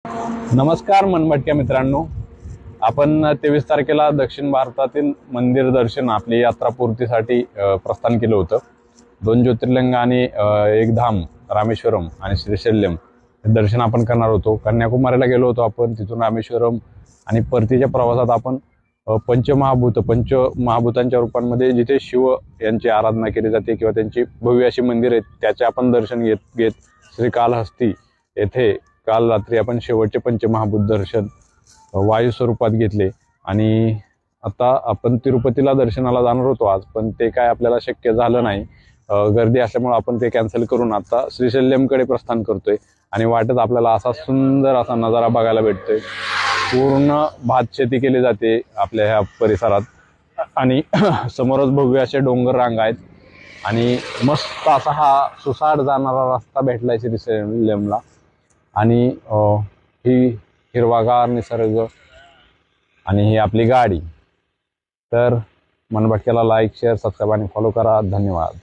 नमस्कार मनभटक्या मित्रांनो, आपण 23 तारखेला दक्षिण भारतातील मंदिर दर्शन आपली यात्रा पूर्तीसाठी प्रस्थान केलं होतं। 2 ज्योतिर्लिंग आणि एक धाम रामेश्वरम आणि श्रीशैल्यम हे दर्शन आपण करणार होतो। कन्याकुमारीला गेलो होतो आपण, तिथून रामेश्वरम आणि परतीच्या प्रवासात आपण पंचमहाभूतांच्या रूपांमध्ये जिथे शिव यांची आराधना केली जाते किंवा त्यांची भव्य अशी मंदिर आहेत त्याचे आपण दर्शन घेत श्रीकालहस्ती येथे काल रात्री आपण शेवटचे पंचमहाभूत दर्शन वायू स्वरूपात घेतले। आणि आता आपण तिरुपतीला दर्शनाला जाणार होतो आज, पण ते काय आपल्याला शक्य झालं नाही, गर्दी असल्यामुळे आपण ते कॅन्सल करून आता श्रीशैल्यमकडे प्रस्थान करतोय। आणि वाटेत आपल्याला असा सुंदर असा नजारा बघायला भेटतोय। पूर्ण भात शेती केली जाते आपल्या ह्या परिसरात आणि समोरच भव्य असे डोंगर रांग आहेत आणि मस्त असा हा सुसाट जाणारा रस्ता भेटलाय श्रीशैल्यमला। आणि ही हिरवागार निसर्ग आणि ही आपली गाडी। तर मनभटक्याला लाईक, शेअर, सबस्क्राईब आणि फॉलो करा। धन्यवाद।